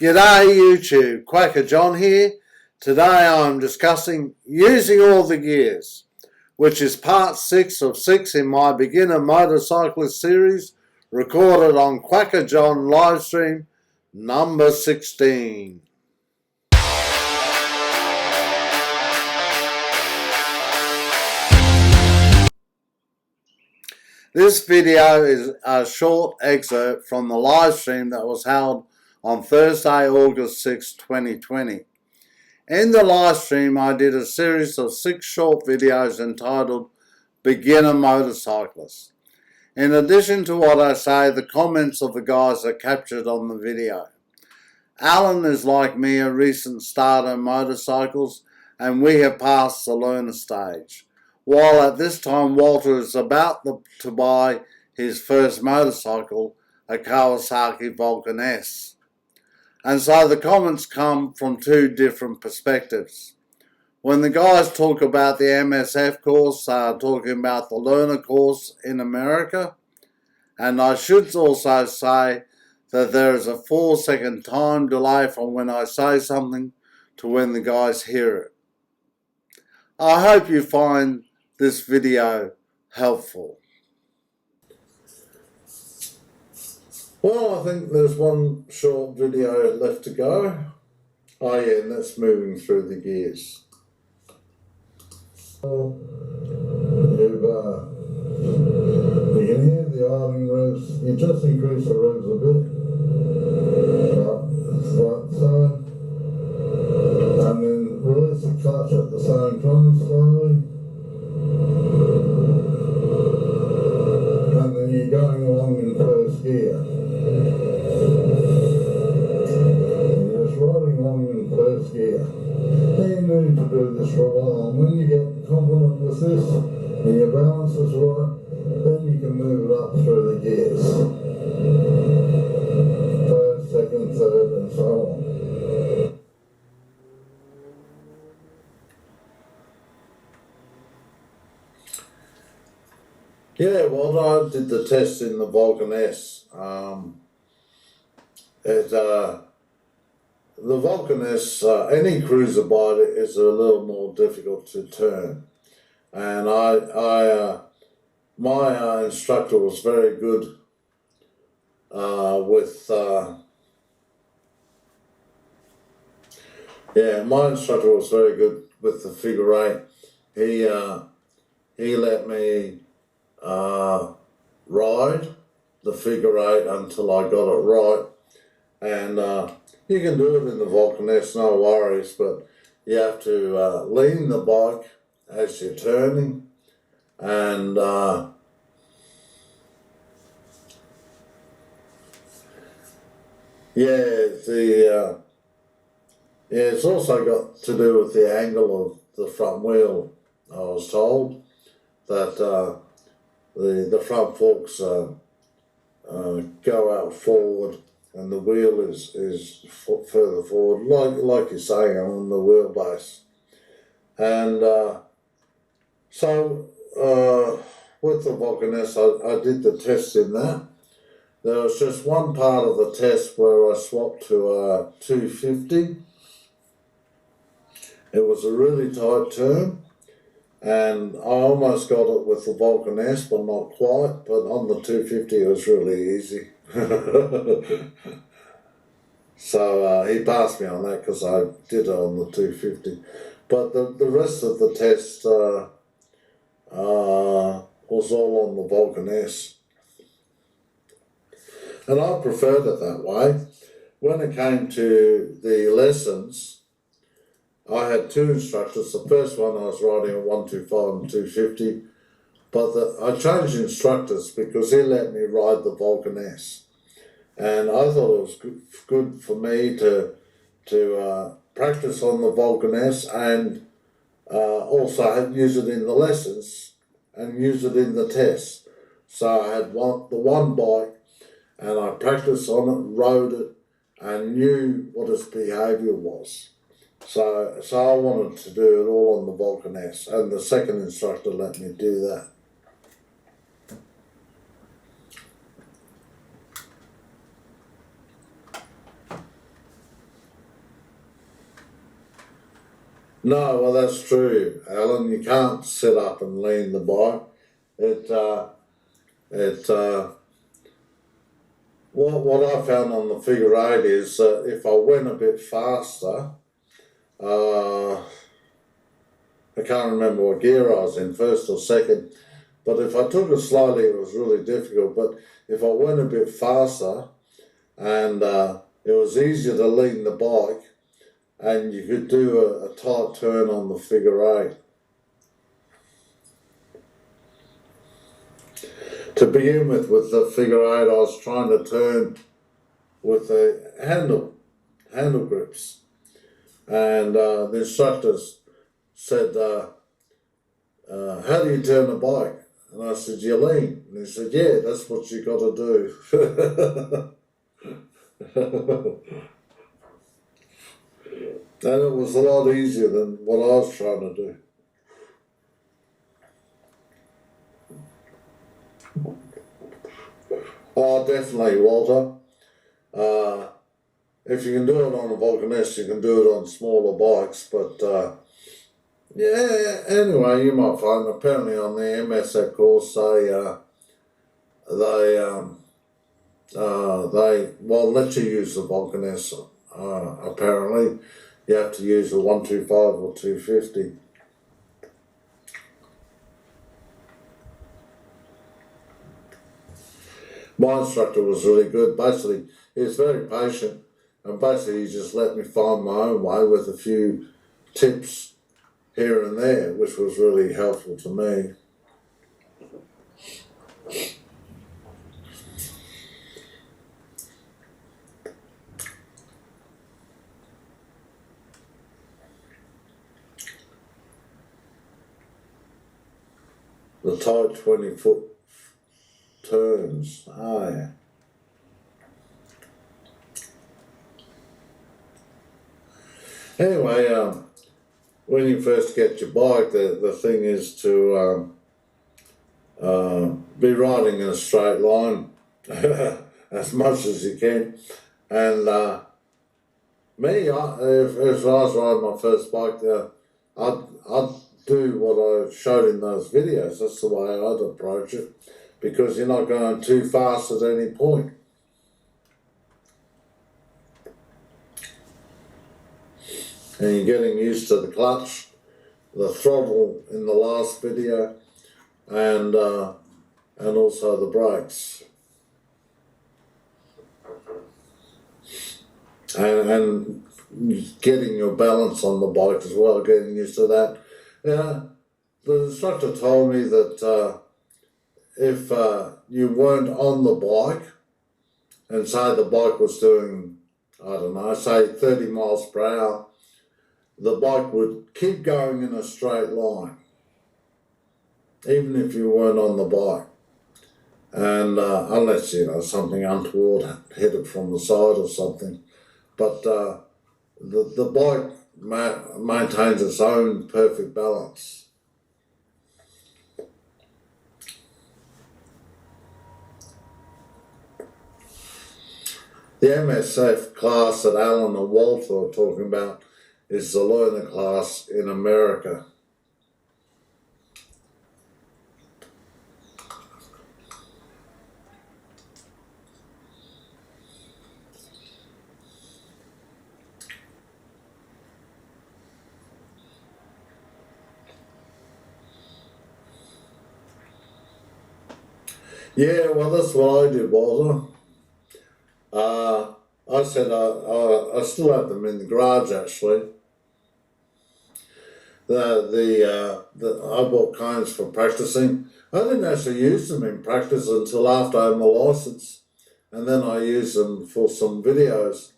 G'day YouTube, Quacker John here. Today I'm discussing using all the gears, which is part 6 of 6 in my beginner motorcyclist series, recorded on Quacker John livestream number 16. This video is a short excerpt from the live stream that was held on Thursday, August 6, 2020. In the live stream, I did a series of 6 short videos entitled Beginner Motorcyclist. In addition to what I say, the comments of the guys are captured on the video. Alan is like me, a recent starter in motorcycles, and we have passed the learner stage. While at this time Walter is about to buy his first motorcycle, a Kawasaki Vulcan S. And so the comments come from 2 different perspectives. When the guys talk about the MSF course, they are talking about the learner course in America. And I should also say that there is a 4-second time delay from when I say something to when the guys hear it. I hope you find this video helpful. Well, I think there's one short video left to go. Oh yeah, and that's moving through the gears. You can hear the idling revs. You just increase the revs a bit. Like so. And then release the clutch at the same time slowly. And then you're going along in first gear. You're just riding along in first gear. You need to do this for a while. And when you get confident with this and your balance is right, then you can move it up through the gears. First, second, third, and so on. Yeah, well, I did the test in the Vulcan S. The Vulcan S, any cruiser bike is a little more difficult to turn. And my instructor was very good my instructor was very good with the figure 8. He let me ride the figure 8 until I got it right, and you can do it in the Vulcan S, no worries, but you have to lean the bike as you're turning, and it's also got to do with the angle of the front wheel. I was told that the front forks go out forward and the wheel is further forward, like you're saying, on the wheelbase. And so with the Vulcan S, I did the test in that. There was just one part of the test where I swapped to a 250. It was a really tight turn, and I almost got it with the Vulcan S, but not quite. But on the 250 it was really easy. So he passed me on that because I did it on the 250. But the rest of the test was all on the Vulcan S. And I preferred it that way. When it came to the lessons, I had 2 instructors. The first one I was riding a 125 and 250, but I changed instructors because he let me ride the Vulcan S. And I thought it was good for me to practice on the Vulcan S and also use it in the lessons and use it in the test. So I had the one bike and I practiced on it, rode it, and knew what its behaviour was. So I wanted to do it all on the Vulcan S, and the second instructor let me do that. No, well, that's true, Alan. You can't sit up and lean the bike. It, it, what I found on the figure eight is that if I went a bit faster, I can't remember what gear I was in, first or second, but if I took it slowly, it was really difficult. But if I went a bit faster, and it was easier to lean the bike, and you could do a tight turn on the figure eight. To begin with the figure eight, I was trying to turn with the handle grips, and the instructors said, how do you turn a bike? And I said, you lean. And he said, yeah, that's what you got to do. And it was a lot easier than what I was trying to do. Oh, definitely, Walter. If you can do it on a Vulcan S, you can do it on smaller bikes, but yeah, anyway, you might find apparently on the MSA course they let you use the Vulcan S. Apparently, you have to use a 125 or 250. My instructor was really good. Basically, he was very patient, and basically he just let me find my own way with a few tips here and there, which was really helpful to me. The tight 20-foot turns. Oh, yeah. Anyway, when you first get your bike, the thing is to be riding in a straight line as much as you can. And me, if I was riding my first bike, I'd do what I showed in those videos. That's the way I'd approach it, because you're not going too fast at any point. And you're getting used to the clutch, the throttle in the last video, and also the brakes. And getting your balance on the bike as well, getting used to that. Yeah, the instructor told me that if you weren't on the bike, and say the bike was doing, I don't know, say 30 miles per hour, the bike would keep going in a straight line, even if you weren't on the bike. And unless, something untoward hit it from the side or something. But the bike maintains its own perfect balance. The MSF class that Alan and Walter are talking about is the learner class in America. Yeah, well, that's what I did, Walter. I said I still have them in the garage, actually. I bought cones for practicing. I didn't actually use them in practice until after I had my license, and then I used them for some videos.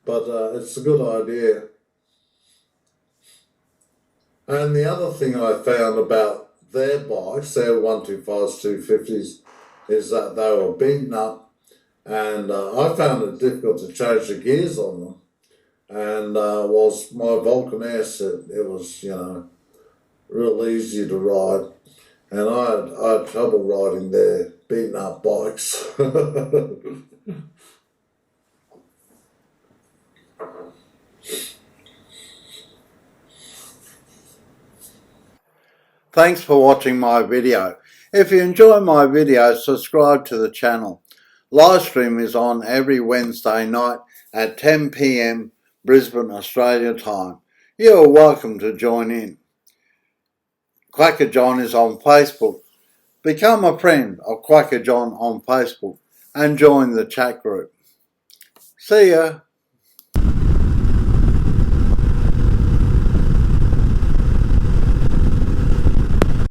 But it's a good idea. And the other thing I found about their bikes, their 125s, 250s, is that they were beaten up, and I found it difficult to change the gears on them. And whilst my Vulcan S, it was, real easy to ride. And I had trouble riding their beaten up bikes. Thanks for watching my video. If you enjoy my videos, subscribe to the channel. Live stream is on every Wednesday night at 10 p.m. Brisbane, Australia time. You are welcome to join in. Quacker John is on Facebook. Become a friend of Quacker John on Facebook and join the chat group. See ya.